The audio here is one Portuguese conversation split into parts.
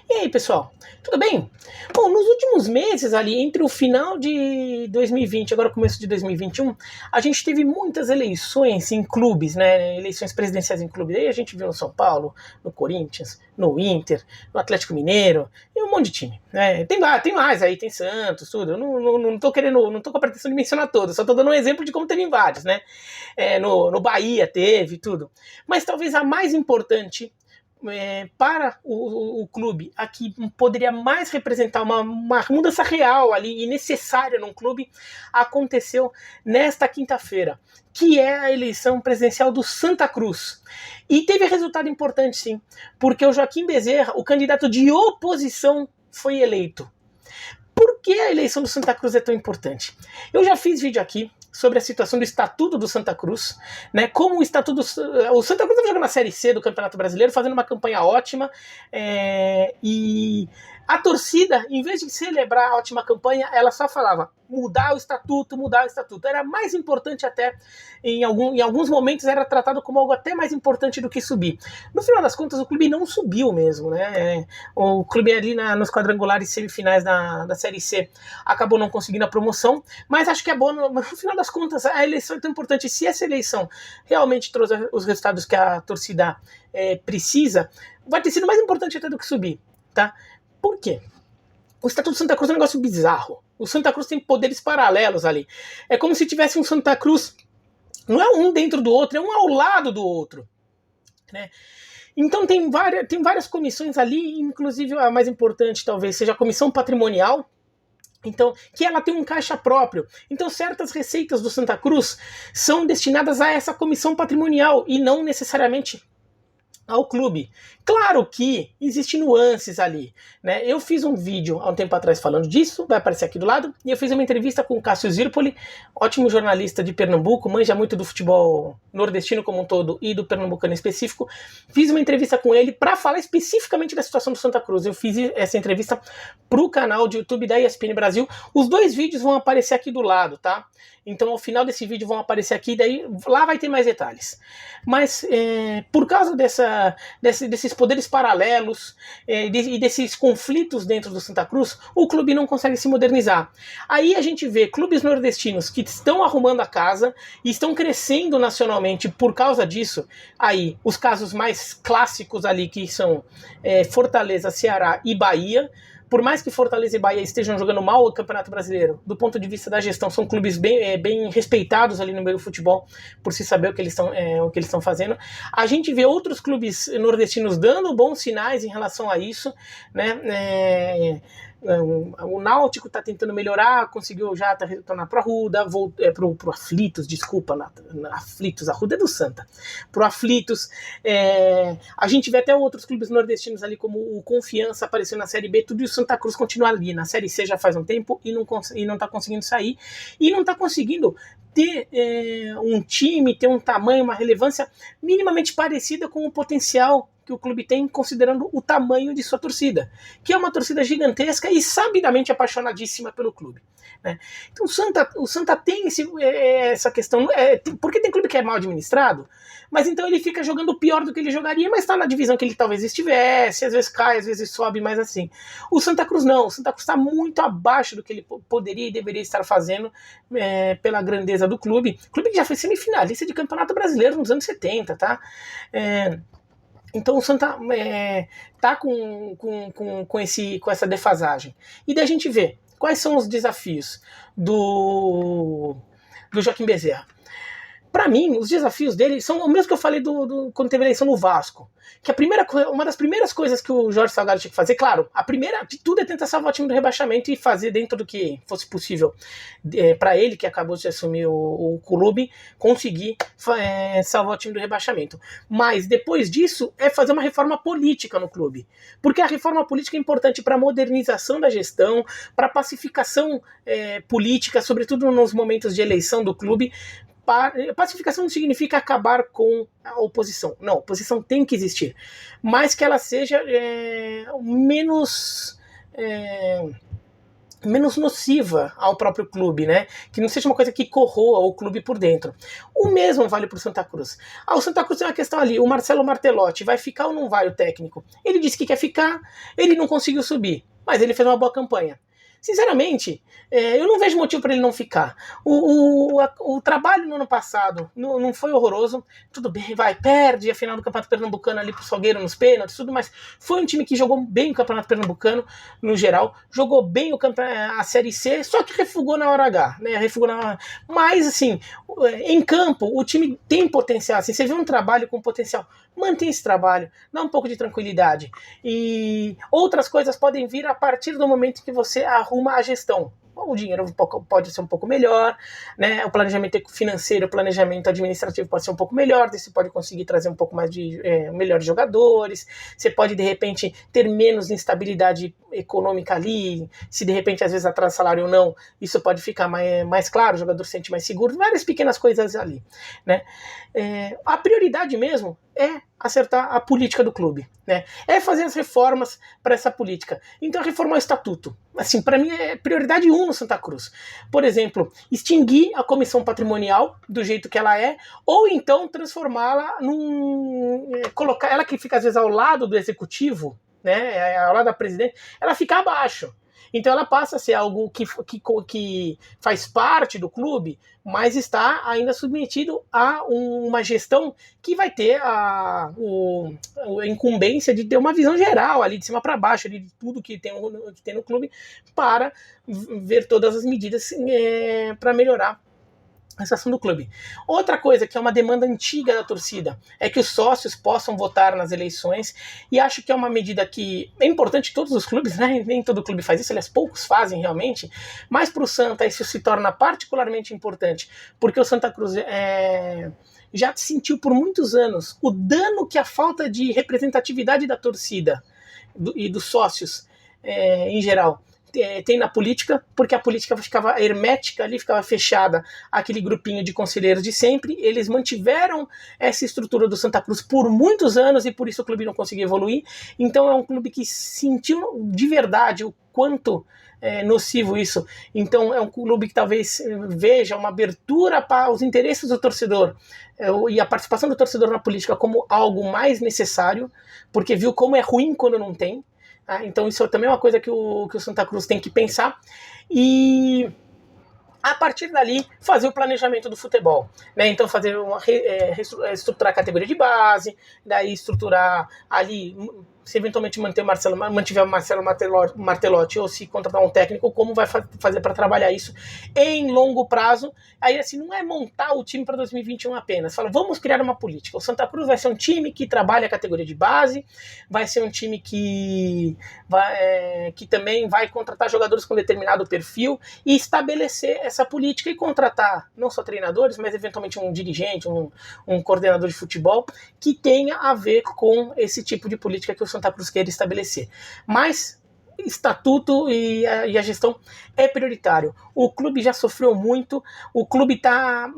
E aí, pessoal, tudo bem? Bom, nos últimos meses ali, entre o final de 2020 e agora o começo de 2021, a gente teve muitas eleições em clubes, né? Eleições presidenciais em clubes. Aí a gente viu no São Paulo, no Corinthians, no Inter, no Atlético Mineiro, e um monte de time, né? Tem mais aí, tem Santos, tudo. Eu não tô querendo, não tô com a pretensão de mencionar todos, só tô dando um exemplo de como teve em vários, né? No Bahia teve, tudo. Mas talvez a mais importante para o clube, a que poderia mais representar uma mudança real ali e necessária num clube, aconteceu nesta quinta-feira, que é a eleição presidencial do Santa Cruz. E teve resultado importante, sim, porque o Joaquim Bezerra, o candidato de oposição, foi eleito. Por que a eleição do Santa Cruz é tão importante? Eu já fiz vídeo aqui sobre a situação do Estatuto do Santa Cruz, né? Como o Estatuto o Santa Cruz estava jogando na Série C do Campeonato Brasileiro, fazendo uma campanha ótima, e a torcida, em vez de celebrar a ótima campanha, ela só falava mudar o estatuto. Era mais importante até, em alguns momentos era tratado como algo até mais importante do que subir. No final das contas, o clube não subiu mesmo, né? O clube ali nos quadrangulares semifinais da Série C acabou não conseguindo a promoção, mas acho que é bom, no final das contas, a eleição é tão importante. Se essa eleição realmente trouxe os resultados que a torcida precisa, vai ter sido mais importante até do que subir, tá? Por quê? O Estatuto do Santa Cruz é um negócio bizarro. O Santa Cruz tem poderes paralelos ali. É como se tivesse um Santa Cruz, não é um dentro do outro, é um ao lado do outro, né? Então tem várias comissões ali, inclusive a mais importante talvez seja a comissão patrimonial, então, que ela tem um caixa próprio. Então certas receitas do Santa Cruz são destinadas a essa comissão patrimonial e não necessariamente ao clube. Claro que existem nuances ali, né? Eu fiz um vídeo há um tempo atrás falando disso, vai aparecer aqui do lado, e eu fiz uma entrevista com o Cássio Zirpoli, ótimo jornalista de Pernambuco, manja muito do futebol nordestino como um todo e do pernambucano em específico. Fiz uma entrevista com ele para falar especificamente da situação do Santa Cruz. Eu fiz essa entrevista pro canal de YouTube da ESPN Brasil. Os dois vídeos vão aparecer aqui do lado, tá? Então ao final desse vídeo vão aparecer aqui, daí lá vai ter mais detalhes. Mas por causa desses poderes paralelos e desses conflitos dentro do Santa Cruz, o clube não consegue se modernizar. Aí a gente vê clubes nordestinos que estão arrumando a casa e estão crescendo nacionalmente por causa disso. Aí os casos mais clássicos ali, que são Fortaleza, Ceará e Bahia. Por mais que Fortaleza e Bahia estejam jogando mal o Campeonato Brasileiro, do ponto de vista da gestão, são clubes bem respeitados ali no meio do futebol, por se saber o que eles estão fazendo. A gente vê outros clubes nordestinos dando bons sinais em relação a isso, né? O Náutico está tentando melhorar, conseguiu já retornar para a Arruda, pro Aflitos, desculpa, Aflitos, a Arruda é do Santa, pro Aflitos. A gente vê até outros clubes nordestinos ali, como o Confiança apareceu na Série B, tudo, e o Santa Cruz continua ali na Série C já faz um tempo e não está conseguindo sair, e não está conseguindo ter um time, ter um tamanho, uma relevância minimamente parecida com o potencial que o clube tem, considerando o tamanho de sua torcida, que é uma torcida gigantesca e sabidamente apaixonadíssima pelo clube, né? Então o Santa tem essa questão, porque tem clube que é mal administrado, mas então ele fica jogando pior do que ele jogaria, mas está na divisão que ele talvez estivesse, às vezes cai, às vezes sobe, mas assim. O Santa Cruz não, o Santa Cruz está muito abaixo do que ele poderia e deveria estar fazendo pela grandeza do clube. O clube que já foi semifinalista de Campeonato Brasileiro nos anos 70, tá? Então o Santa tá com essa defasagem. E daí a gente vê quais são os desafios do Joaquim Bezerra. Para mim, os desafios dele são o mesmo que eu falei quando teve a eleição no Vasco. Que uma das primeiras coisas que o Jorge Salgado tinha que fazer, claro, a primeira de tudo é tentar salvar o time do rebaixamento e fazer dentro do que fosse possível para ele, que acabou de assumir o clube, conseguir salvar o time do rebaixamento. Mas depois disso é fazer uma reforma política no clube. Porque a reforma política é importante para a modernização da gestão, para a pacificação política, sobretudo nos momentos de eleição do clube. Pacificação não significa acabar com a oposição. Não, a oposição tem que existir, mas que ela seja menos menos nociva ao próprio clube, né? Que não seja uma coisa que corroa o clube por dentro. O mesmo vale para o Santa Cruz. O Santa Cruz tem uma questão ali, o Marcelo Martelotti vai ficar ou não vai o técnico? Ele disse que quer ficar, ele não conseguiu subir, mas ele fez uma boa campanha. Sinceramente, eu não vejo motivo para ele não ficar. O trabalho no ano passado não foi horroroso. Tudo bem, perde a final do Campeonato Pernambucano ali pro Salgueiro nos pênaltis, tudo, mas foi um time que jogou bem o Campeonato Pernambucano no geral, jogou bem a Série C, só que refugou na hora H, né? Mas, assim, em campo, o time tem potencial. Assim, você vê um trabalho com potencial, mantém esse trabalho, dá um pouco de tranquilidade. E outras coisas podem vir a partir do momento que você arruma a gestão. O dinheiro pode ser um pouco melhor, né? O planejamento financeiro, o planejamento administrativo pode ser um pouco melhor, você pode conseguir trazer um pouco mais de melhores jogadores, você pode de repente ter menos instabilidade econômica ali, se de repente às vezes atrasa salário ou não, isso pode ficar mais claro, o jogador se sente mais seguro, várias pequenas coisas ali, né? A prioridade mesmo é acertar a política do clube, né? É fazer as reformas para essa política. Então, reformar o estatuto. Assim, para mim é prioridade 1 no Santa Cruz. Por exemplo, extinguir a comissão patrimonial do jeito que ela é, ou então transformá-la colocar ela que fica às vezes ao lado do executivo, né? Ao lado da presidente, ela fica abaixo. Então ela passa a ser algo que faz parte do clube, mas está ainda submetido a uma gestão que vai ter a incumbência de ter uma visão geral ali, de cima para baixo, ali, de tudo que tem no clube, para ver todas as medidas para melhorar a situação do clube. Outra coisa que é uma demanda antiga da torcida é que os sócios possam votar nas eleições, e acho que é uma medida que é importante em todos os clubes, né? Nem todo clube faz isso, aliás, poucos fazem realmente, mas para o Santa isso se torna particularmente importante, porque o Santa Cruz já sentiu por muitos anos o dano que a falta de representatividade da torcida e dos sócios em geral tem na política, porque a política ficava hermética ali, ficava fechada aquele grupinho de conselheiros de sempre. Eles mantiveram essa estrutura do Santa Cruz por muitos anos e por isso o clube não conseguiu evoluir. Então é um clube que sentiu de verdade o quanto nocivo isso. Então é um clube que talvez veja uma abertura para os interesses do torcedor e a participação do torcedor na política como algo mais necessário, porque viu como é ruim quando não tem. Então isso também é uma coisa que o Santa Cruz tem que pensar, e a partir dali fazer o planejamento do futebol, né? Então fazer estruturar a categoria de base, daí estruturar ali, se eventualmente mantiver o Marcelo Martelotti, ou se contratar um técnico, como vai fazer para trabalhar isso em longo prazo. Aí assim, não é montar o time para 2021 apenas, fala, vamos criar uma política. O Santa Cruz vai ser um time que trabalha a categoria de base, vai ser um time que também vai contratar jogadores com determinado perfil e estabelecer essa política e contratar não só treinadores, mas eventualmente um dirigente, um coordenador de futebol que tenha a ver com esse tipo de política que o Santa Cruz quer estabelecer. Mas estatuto e a gestão é prioritário. O clube já sofreu muito, o clube está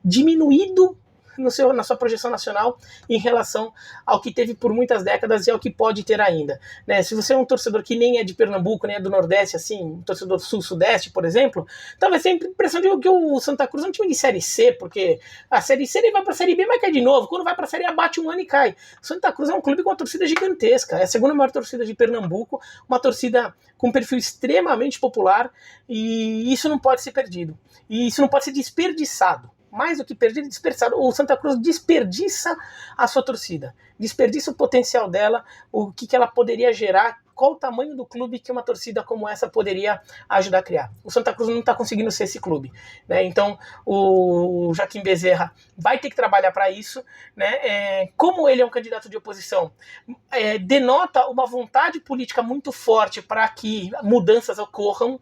diminuído na sua projeção nacional em relação ao que teve por muitas décadas e ao que pode ter ainda, né? Se você é um torcedor que nem é de Pernambuco, nem é do Nordeste, assim, um torcedor sul-sudeste, por exemplo, talvez tenha a impressão de que o Santa Cruz é um time de Série C, porque a Série C ele vai para a Série B, mas cai de novo. Quando vai para a Série A, bate um ano e cai. O Santa Cruz é um clube com uma torcida gigantesca, é a segunda maior torcida de Pernambuco, uma torcida com um perfil extremamente popular, e isso não pode ser perdido. E isso não pode ser desperdiçado. Mais do que perdido, desperdiçado. O Santa Cruz desperdiça a sua torcida, desperdiça o potencial dela, o que ela poderia gerar, qual o tamanho do clube que uma torcida como essa poderia ajudar a criar. O Santa Cruz não está conseguindo ser esse clube, né? Então o Joaquim Bezerra vai ter que trabalhar para isso, né? Como ele é um candidato de oposição, denota uma vontade política muito forte para que mudanças ocorram.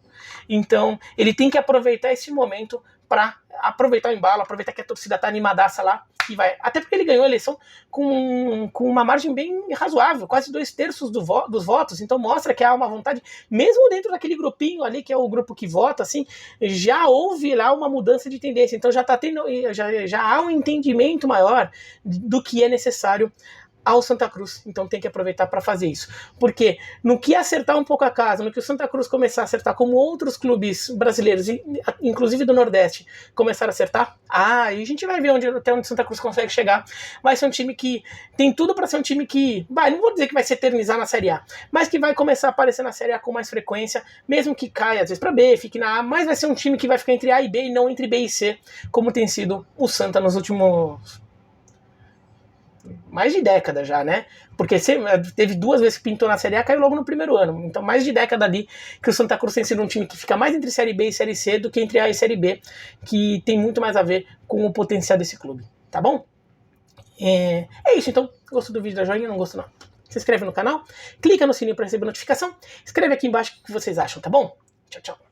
Então ele tem que aproveitar esse momento para aproveitar o embalo, aproveitar que a torcida está animadaça lá, e vai. Até porque ele ganhou a eleição com uma margem bem razoável, quase 2/3 dos votos, então mostra que há uma vontade, mesmo dentro daquele grupinho ali, que é o grupo que vota, assim, já houve lá uma mudança de tendência, então já há um entendimento maior do que é necessário ao Santa Cruz, então tem que aproveitar para fazer isso. Porque no que acertar um pouco a casa, no que o Santa Cruz começar a acertar, como outros clubes brasileiros, inclusive do Nordeste, começaram a acertar, aí a gente vai ver até onde o Santa Cruz consegue chegar. Vai ser um time que tem tudo para ser um time que, não vou dizer que vai se eternizar na Série A, mas que vai começar a aparecer na Série A com mais frequência, mesmo que caia às vezes para B, fique na A, mas vai ser um time que vai ficar entre A e B e não entre B e C, como tem sido o Santa nos últimos mais de década já, né? Porque teve 2 vezes que pintou na Série A, caiu logo no primeiro ano. Então mais de década ali que o Santa Cruz tem sido um time que fica mais entre Série B e Série C do que entre A e Série B, que tem muito mais a ver com o potencial desse clube, tá bom? É isso, então. Gostou do vídeo da joinha? Não gostou não? Se inscreve no canal, clica no sininho para receber notificação, escreve aqui embaixo o que vocês acham, tá bom? Tchau, tchau.